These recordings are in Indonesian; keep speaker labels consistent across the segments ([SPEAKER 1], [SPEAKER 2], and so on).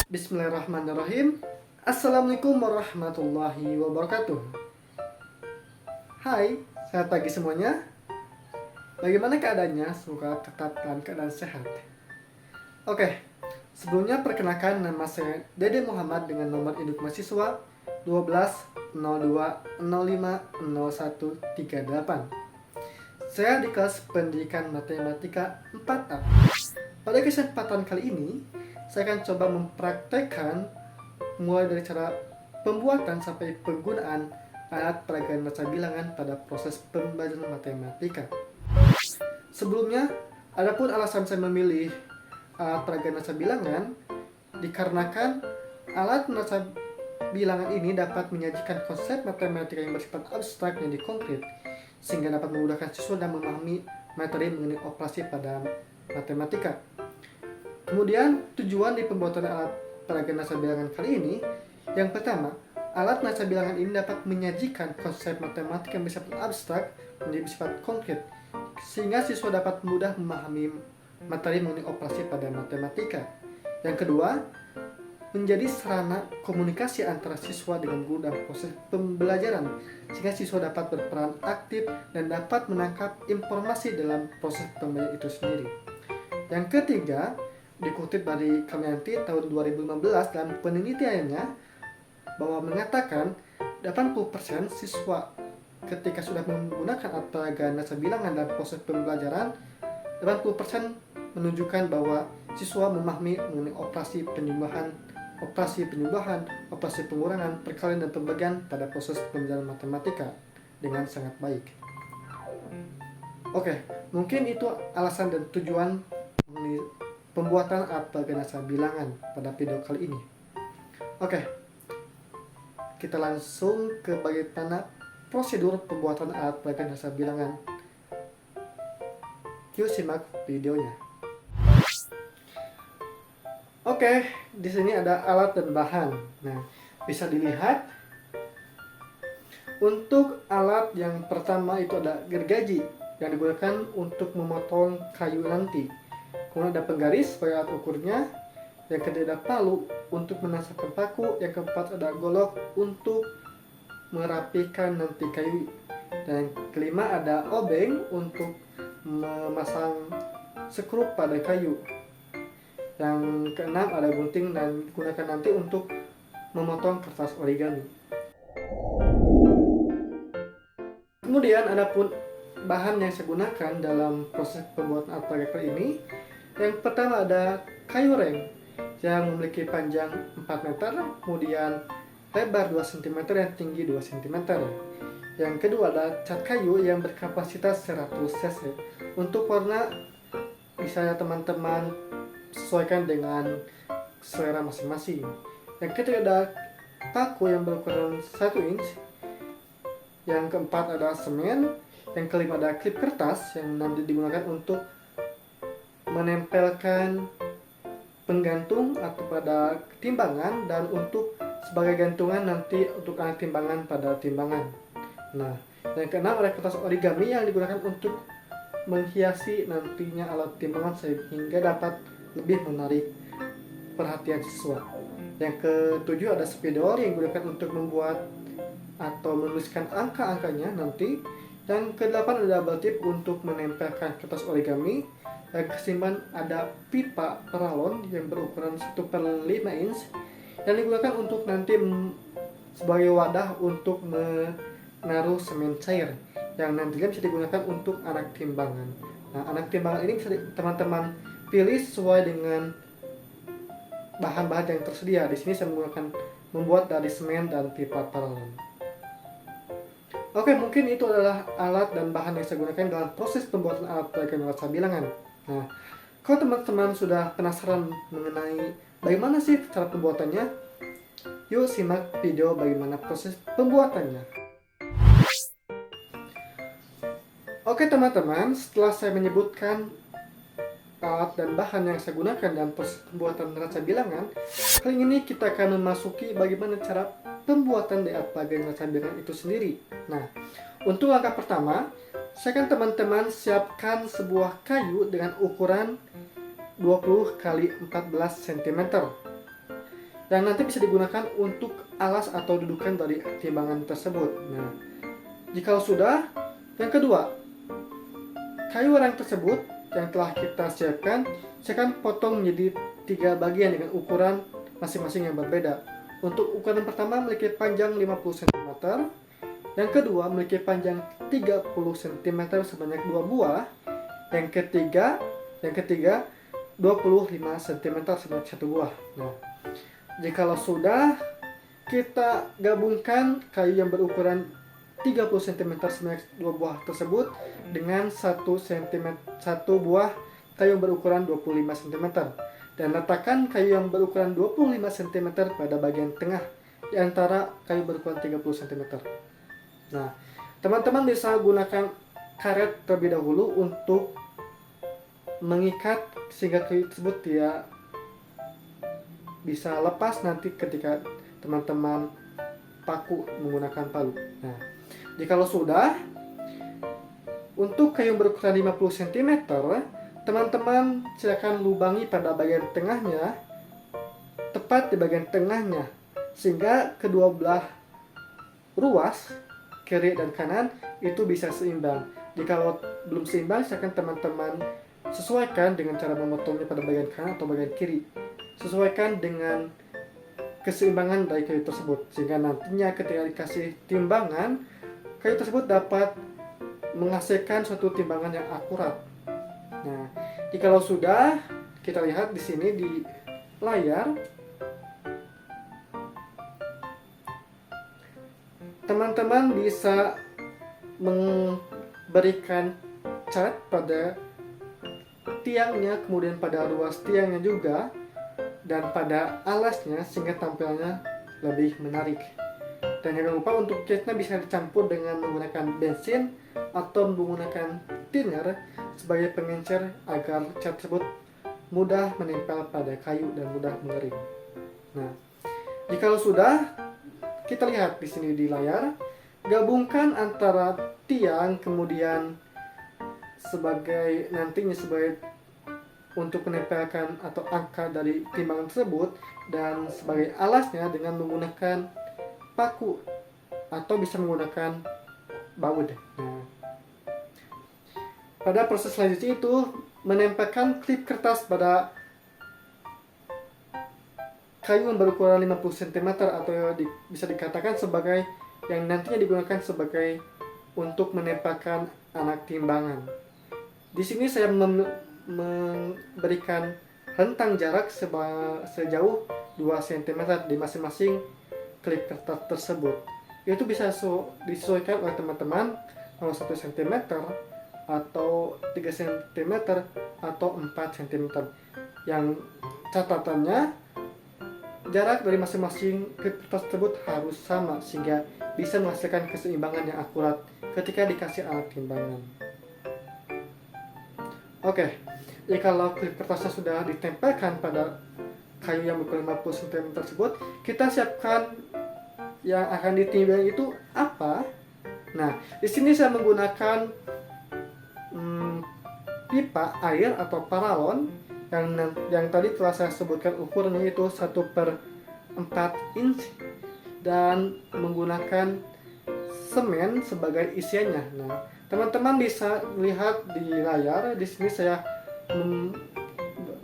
[SPEAKER 1] Bismillahirrahmanirrahim. Assalamualaikum warahmatullahi wabarakatuh. Hai, selamat pagi semuanya. Bagaimana keadaannya? Semoga tetap dalam keadaan sehat. Oke, sebelumnya perkenalkan, nama saya Dede Muhammad dengan nomor induk mahasiswa 12 02 05 01 38. Saya di kelas pendidikan matematika 4A. Pada kesempatan kali ini, saya akan coba mempraktekkan mulai dari cara pembuatan sampai penggunaan alat peraga neraca bilangan pada proses pembelajaran matematika. Sebelumnya, adapun alasan saya memilih alat peraga neraca bilangan dikarenakan alat neraca bilangan ini dapat menyajikan konsep matematika yang bersifat abstrak dan konkret, sehingga dapat memudahkan siswa dalam memahami materi mengenai operasi pada matematika. Kemudian, tujuan di pembuatan alat peraga neraca bilangan kali ini, yang pertama, alat neraca bilangan ini dapat menyajikan konsep matematika yang bersifat abstrak menjadi bersifat konkret, sehingga siswa dapat mudah memahami materi mengenai operasi pada matematika. Yang kedua, menjadi sarana komunikasi antara siswa dengan guru dalam proses pembelajaran, sehingga siswa dapat berperan aktif dan dapat menangkap informasi dalam proses pembelajaran itu sendiri. Yang ketiga, dikutip dari Kamianti tahun 2015 dalam penelitiannya bahwa mengatakan 80% siswa ketika sudah menggunakan alat peraga neraca bilangan dalam proses pembelajaran, 80% menunjukkan bahwa siswa memahami mengenai operasi penyembuhan, operasi pengurangan, perkalian dan pembagian pada proses pembelajaran matematika dengan sangat baik. Oke, mungkin itu alasan dan tujuan pembuatan alat peraga neraca bilangan pada video kali ini. Oke, kita langsung ke bagaimana prosedur pembuatan alat peraga neraca bilangan. Yuk simak videonya. Oke, di sini ada alat dan bahan. Nah, bisa dilihat untuk alat yang pertama itu ada gergaji yang digunakan untuk memotong kayu nanti. Kemudian ada penggaris sebagai alat ukurnya. Yang kedua ada palu untuk menasarkan paku. Yang keempat ada golok untuk merapikan nanti kayu. Dan yang kelima ada obeng untuk memasang skrup pada kayu. Yang keenam ada gunting dan digunakan nanti untuk memotong kertas origami. Kemudian ada pun bahan yang saya gunakan dalam proses pembuatan alat peraga kali ini. Yang pertama ada kayu reng yang memiliki panjang 4 meter, kemudian lebar 2 cm dan tinggi 2 cm. Yang kedua ada cat kayu yang berkapasitas 100 cc. Untuk warna bisa teman-teman sesuaikan dengan selera masing-masing. Yang ketiga ada paku yang berukuran 1 inch. Yang keempat ada semen. Yang kelima ada klip kertas yang nanti digunakan untuk menempelkan penggantung atau pada timbangan, dan untuk sebagai gantungan nanti untuk alat timbangan pada timbangan. Nah, yang keenam ada kertas origami yang digunakan untuk menghiasi nantinya alat timbangan sehingga dapat lebih menarik perhatian siswa. Yang ketujuh ada spidol yang digunakan untuk membuat atau menuliskan angka-angkanya nanti. Yang kedelapan ada bubble tip untuk menempelkan kertas origami. Yang kesembilan ada pipa paralon yang berukuran 1/5 inch yang digunakan untuk nanti sebagai wadah untuk menaruh semen cair yang nantinya bisa digunakan untuk anak timbangan. Nah, anak timbangan ini bisa teman-teman pilih sesuai dengan bahan-bahan yang tersedia. Di sini saya membuat dari semen dan pipa paralon. Oke, mungkin itu adalah alat dan bahan yang saya gunakan dalam proses pembuatan alat peraga neraca bilangan. Nah, kalau teman-teman sudah penasaran mengenai bagaimana sih cara pembuatannya, yuk simak video bagaimana proses pembuatannya. Oke teman-teman, setelah saya menyebutkan alat dan bahan yang saya gunakan dalam proses pembuatan neraca bilangan, kali ini kita akan memasuki bagaimana cara pembuatan dari alat peraga neraca bilangan itu sendiri. Nah, untuk langkah pertama, saya akan teman-teman siapkan sebuah kayu dengan ukuran 20 x 14 cm. yang nanti bisa digunakan untuk alas atau dudukan dari timbangan tersebut. Nah, jika sudah, yang kedua, kayu warang tersebut yang telah kita siapkan, saya akan potong menjadi 3 bagian dengan ukuran masing-masing yang berbeda. Untuk ukuran pertama memiliki panjang 50 cm, yang kedua memiliki panjang 30 cm sebanyak 2 buah, yang ketiga 25 cm sebanyak 1 buah. Nah, jikalau sudah, kita gabungkan kayu yang berukuran 30 cm sebanyak 2 buah tersebut dengan 1 buah kayu yang berukuran 25 cm, dan letakkan kayu yang berukuran 25 cm pada bagian tengah di antara kayu berukuran 30 cm. Nah, teman-teman bisa gunakan karet terlebih dahulu untuk mengikat sehingga kayu tersebut dia bisa lepas nanti ketika teman-teman paku menggunakan palu. Nah, jikalau sudah, untuk kayu berukuran 50 cm, teman-teman silakan lubangi pada bagian tengahnya, tepat di bagian tengahnya, sehingga kedua belah ruas, kiri dan kanan, itu bisa seimbang. Jikalau belum seimbang, silakan teman-teman sesuaikan dengan cara memotongnya pada bagian kanan atau bagian kiri. Sesuaikan dengan keseimbangan dari kayu tersebut, sehingga nantinya ketika dikasih timbangan, kayu tersebut dapat menghasilkan suatu timbangan yang akurat. Nah, jikalau sudah, kita lihat di sini di layar, teman-teman bisa memberikan cat pada tiangnya, kemudian pada ruas tiangnya juga, dan pada alasnya, sehingga tampilannya lebih menarik. Dan jangan lupa untuk catnya bisa dicampur dengan menggunakan bensin atau menggunakan thinner sebagai pengencer agar cat tersebut mudah menempel pada kayu dan mudah mengering. Nah, jikalau sudah, kita lihat di sini di layar, gabungkan antara tiang kemudian sebagai nantinya sebagai untuk menempelkan atau angka dari timbangan tersebut, dan sebagai alasnya dengan menggunakan paku atau bisa menggunakan baut. Nah, pada proses selanjutnya itu menempelkan klip kertas pada kayu yang berukuran 50 cm atau bisa dikatakan sebagai yang nantinya digunakan sebagai untuk menempelkan anak timbangan. Di sini saya memberikan rentang jarak sejauh 2 cm di masing-masing klip kertas tersebut. Itu bisa disesuaikan oleh teman-teman mau 1 cm atau 3 cm atau 4 cm. Yang catatannya, jarak dari masing-masing klip kertas tersebut harus sama sehingga bisa menghasilkan keseimbangan yang akurat ketika dikasih alat timbangan. Oke, jikalau klip kertasnya sudah ditempelkan pada kayu yang berukuran 50 cm tersebut, kita siapkan yang akan ditimbang itu apa? Nah, di sini saya menggunakan pipa air atau paralon yang tadi telah saya sebutkan ukurannya itu 1/4 inch dan menggunakan semen sebagai isiannya. Nah, teman-teman bisa lihat di layar, di sini saya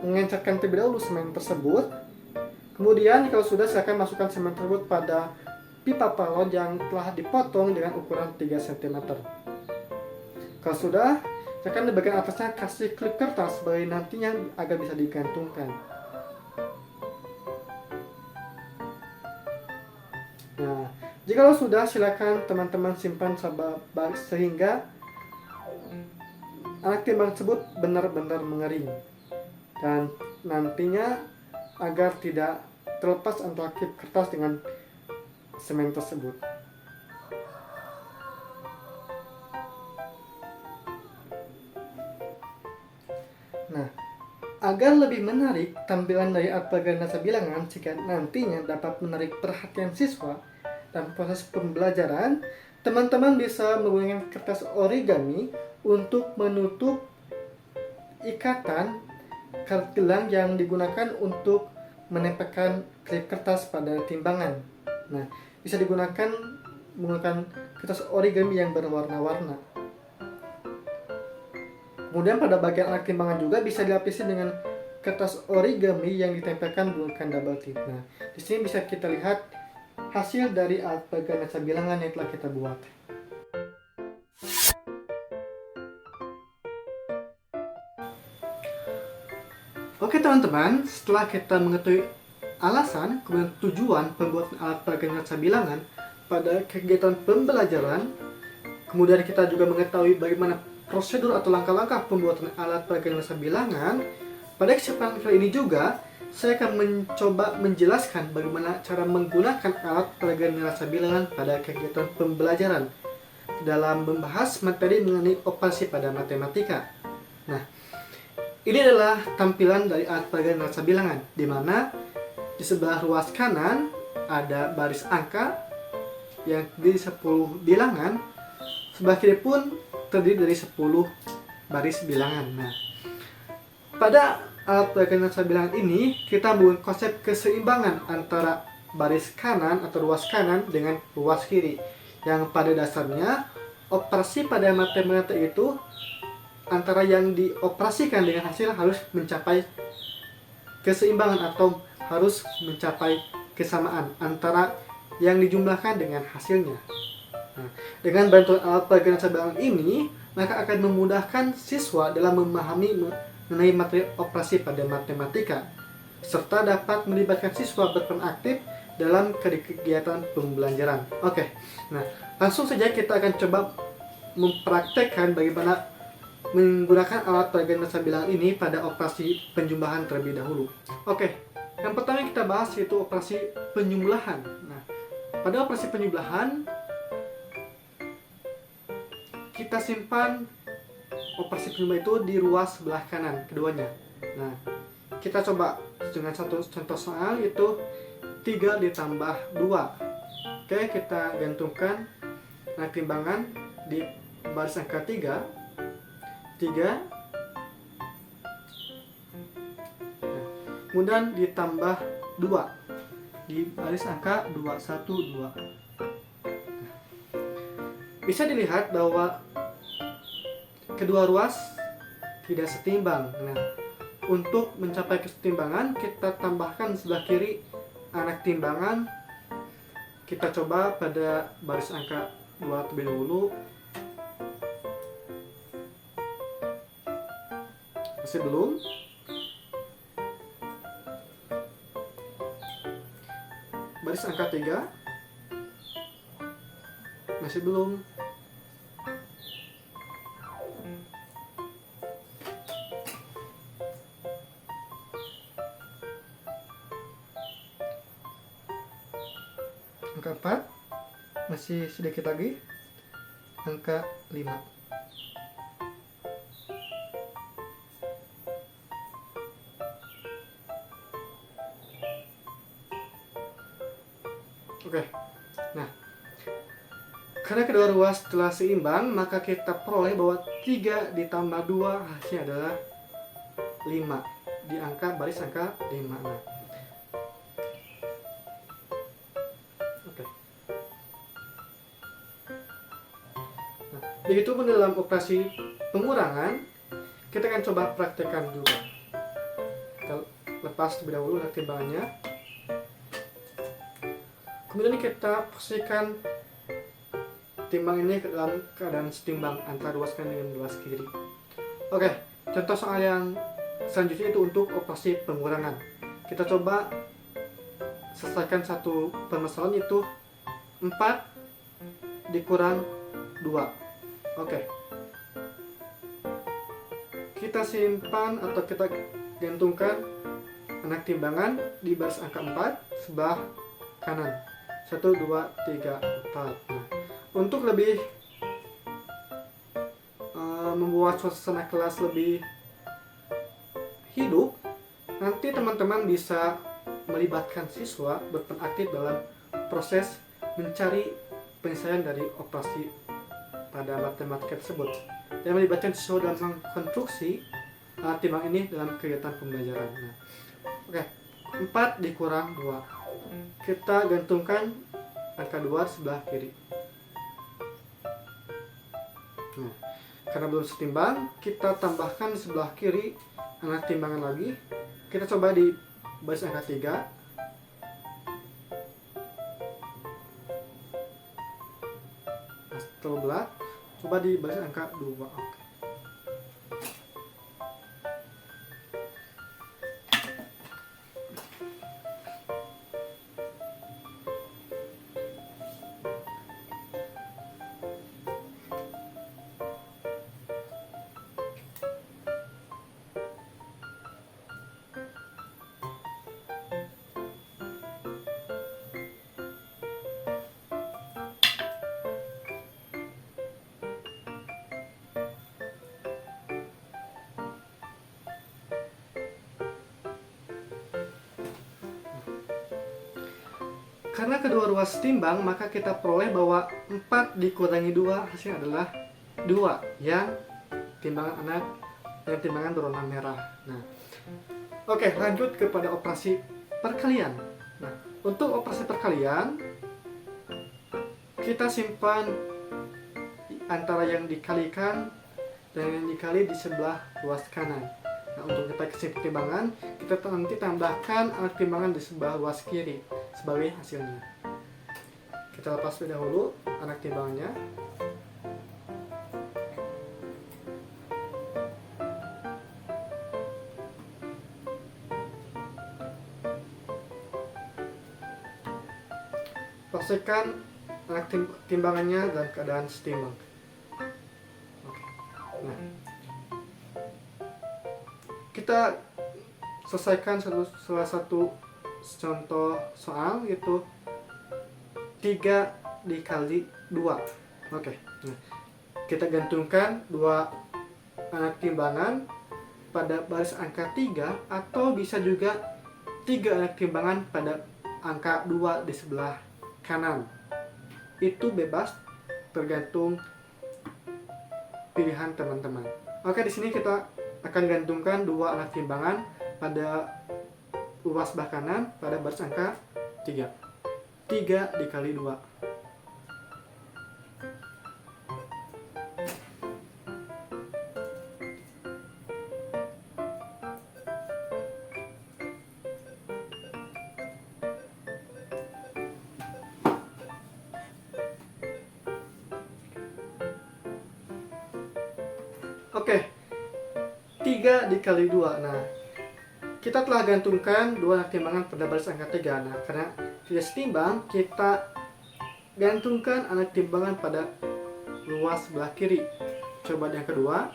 [SPEAKER 1] mengencerkan terlebih dahulu semen tersebut. Kemudian kalau sudah, saya akan masukkan semen tersebut pada pipa paralon yang telah dipotong dengan ukuran 3 cm. Kalau sudah, saya akan di bagian atasnya kasih klip kertas sebagai nantinya agar bisa digantungkan. Nah, jikalau sudah, silakan teman-teman simpan sehingga anak timbang tersebut benar-benar mengering, dan nantinya agar tidak terlepas antara klip kertas dengan semen tersebut. Nah, agar lebih menarik tampilan dari alpaga nasa bilangan jika nantinya dapat menarik perhatian siswa dan proses pembelajaran, teman-teman bisa menggunakan kertas origami untuk menutup ikatan karet gelang yang digunakan untuk menempelkan klip kertas pada timbangan. Nah, bisa digunakan menggunakan kertas origami yang berwarna-warna. Kemudian pada bagian alat timbangan juga bisa dilapisi dengan kertas origami yang ditempelkan menggunakan double tip. Nah, di sini bisa kita lihat hasil dari alat peraga neraca bilangan yang telah kita buat. Oke teman-teman, setelah kita mengetahui alasan kemudian tujuan pembuatan alat peraga neraca bilangan pada kegiatan pembelajaran, kemudian kita juga mengetahui bagaimana prosedur atau langkah-langkah pembuatan alat peraga neraca bilangan, pada kesempatan kali ini juga saya akan mencoba menjelaskan bagaimana cara menggunakan alat peraga neraca bilangan pada kegiatan pembelajaran dalam membahas materi mengenai operasi pada matematika. Nah, ini adalah tampilan dari alat peraga neraca bilangan, di mana di sebelah ruas kanan ada baris angka yang terdiri 10 bilangan, sebelah kiri pun terdiri dari 10 baris bilangan. Nah, pada alat peraga neraca bilangan ini kita menggunakan konsep keseimbangan antara baris kanan atau ruas kanan dengan ruas kiri, yang pada dasarnya operasi pada matematika itu antara yang dioperasikan dengan hasil harus mencapai keseimbangan atau harus mencapai kesamaan antara yang dijumlahkan dengan hasilnya. Nah, dengan bantuan alat peraga neraca bilangan ini, maka akan memudahkan siswa dalam memahami mengenai materi operasi pada matematika, serta dapat melibatkan siswa berperan aktif dalam kegiatan pembelajaran. Oke, nah langsung saja kita akan coba mempraktekkan bagaimana menggunakan alat peraga neraca bilangan ini pada operasi penjumlahan terlebih dahulu. Oke, yang pertama yang kita bahas yaitu operasi penjumlahan. Nah, pada operasi penjumlahan kita simpan operasi penjumlahan itu di ruas sebelah kanan keduanya. Nah, kita coba dengan satu contoh soal yaitu 3 ditambah 2. Oke, kita gantungkan alat timbangan di baris angka 3. Nah, kemudian ditambah 2 di baris angka 2, 1, 2. Bisa dilihat bahwa kedua ruas tidak setimbang. Nah, untuk mencapai kesetimbangan kita tambahkan sebelah kiri anak timbangan. Kita coba pada baris angka 2 terlebih dahulu. Masih belum. Baris angka 3. Masih belum. Angka 4. Masih sedikit lagi. Angka 5. Oke, nah karena kedua ruas telah seimbang, maka kita peroleh bahwa 3 ditambah 2 hasilnya adalah 5 di angka baris angka 5. Nah, oke. Nah, begitupun dalam operasi pengurangan, kita akan coba praktekkan juga. Kita lepas terlebih dahulu timbangannya. Kemudian kita posisikan timbang ini ke dalam keadaan setimbang antara ruas kanan dengan ruas kiri. Oke, contoh soal yang selanjutnya itu untuk operasi pengurangan. Kita coba selesaikan satu permasalahan itu 4 dikurang 2. Oke. Kita simpan atau kita gantungkan anak timbangan di baris angka 4 sebelah kanan. 1, 2, 3, 4. Nah, untuk lebih membuat suasana kelas lebih hidup, nanti teman-teman bisa melibatkan siswa berperan aktif dalam proses mencari penyelesaian dari operasi pada matematika tersebut, dan melibatkan siswa dalam mengkonstruksi timbang ini dalam kegiatan pembelajaran. Nah, oke, 4 dikurang 2. Kita gantungkan angka 2 di sebelah kiri. Nah, karena belum setimbang, kita tambahkan di sebelah kiri anak timbangan lagi. Kita coba di baris angka 3. Nah, setelah coba di baris angka 2. Oke. Karena kedua ruas timbang, maka kita peroleh bahwa 4 dikurangi 2 hasilnya adalah 2 yang timbangan berwarna merah. Nah, oke, lanjut kepada operasi perkalian. Nah, untuk operasi perkalian, kita simpan antara yang dikalikan dan yang dikali di sebelah ruas kanan. Nah, untuk kita kasih pertimbangan, kita nanti tambahkan anak timbangan di sebelah ruas kiri sebagai hasilnya. Kita lepas terlebih dahulu anak timbangannya. Pastikan anak timbangannya dalam keadaan setimbang. Oke. Nah, kita selesaikan salah satu contoh soal, yaitu 3 dikali 2. Oke. Nah, kita gantungkan 2 anak timbangan pada baris angka 3, atau bisa juga 3 anak timbangan pada angka 2 di sebelah kanan. Itu bebas, tergantung pilihan teman-teman. Oke, di sini kita akan gantungkan 2 anak timbangan pada ruas sebelah kanan pada baris angka 3. 3 dikali 2. Oke, 3 dikali 2. Nah, kita telah gantungkan 2 anak timbangan pada baris angka 3. Nah, karena tidak setimbang, kita gantungkan anak timbangan pada ruas sebelah kiri. Coba yang kedua.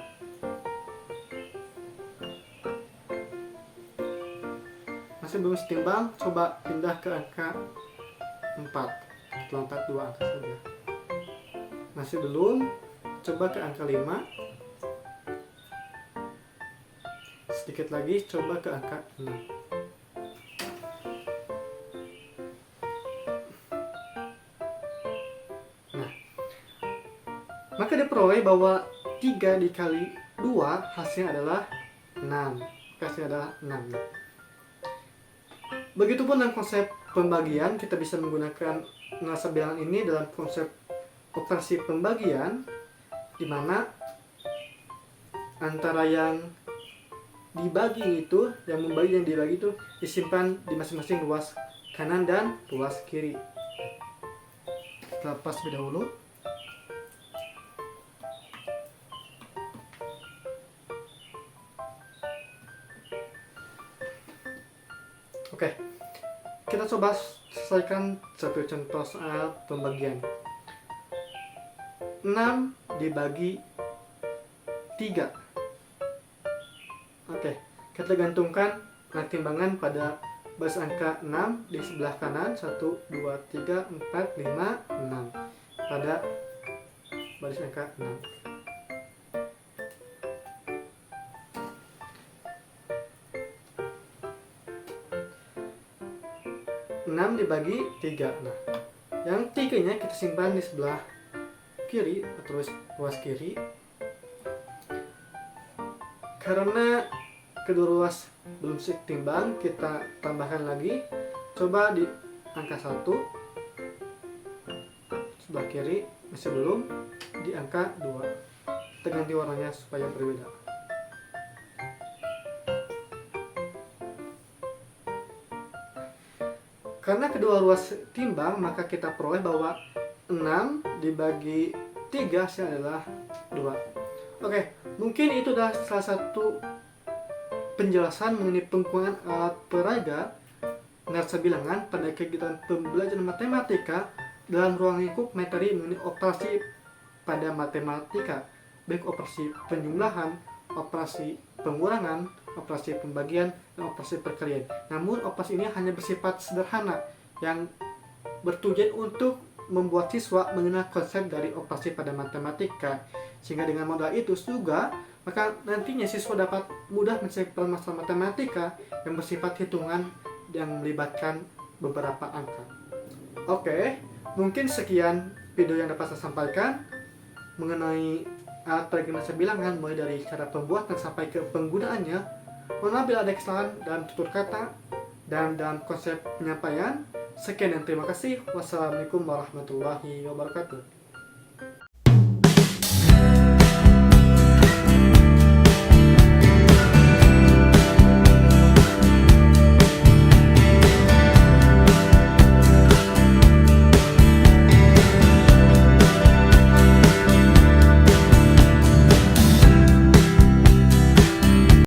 [SPEAKER 1] Masih belum setimbang, coba pindah ke angka 4. Lompat 2 angka saja. Masih belum, coba ke angka 5. Sedikit lagi, coba ke angka 6. Nah, maka diperoleh bahwa 3 dikali 2 hasilnya adalah 6. Hasilnya adalah 6. Begitupun dalam konsep pembagian, kita bisa menggunakan nilai bilangan ini dalam konsep operasi pembagian, di mana antara yang dibagi itu, yang membagi dan dibagi itu disimpan di masing-masing ruas kanan dan ruas kiri. Kita lepas terlebih dahulu. Oke, kita coba selesaikan satu contoh soal pembagian. 6 dibagi 3. Oke, kita gantungkan anak timbangan pada baris angka 6 di sebelah kanan. 1, 2, 3, 4, 5, 6 pada baris angka 6. Dibagi 3. Nah, yang 3-nya kita simpan di sebelah kiri atau ruas kiri. Karena kedua ruas belum seimbang, kita tambahkan lagi. Coba di angka 1 sebelah kiri, masih belum. Di angka 2 kita ganti warnanya supaya berbeda. Karena kedua ruas timbang, maka kita peroleh bahwa 6 dibagi 3 hasilnya adalah 2. Oke, mungkin itu adalah salah satu penjelasan mengenai penggunaan alat peraga nersa bilangan pada kegiatan pembelajaran matematika dalam ruang lingkup materi mengenai operasi pada matematika, baik operasi penjumlahan, operasi pengurangan, operasi pembagian, dan operasi perkalian. Namun operasi ini hanya bersifat sederhana yang bertujuan untuk membuat siswa mengenal konsep dari operasi pada matematika, sehingga dengan modal itu juga maka nantinya siswa dapat mudah menyelesaikan permasalahan matematika yang bersifat hitungan yang melibatkan beberapa angka. Oke, mungkin sekian video yang dapat saya sampaikan mengenai alat peraga nersa bilangan, mulai dari cara pembuatan sampai ke penggunaannya. Mohon maaf bila ada kesalahan dalam tutur kata dan dalam konsep penyampaian. Sekian dan terima kasih. Wassalamualaikum warahmatullahi wabarakatuh.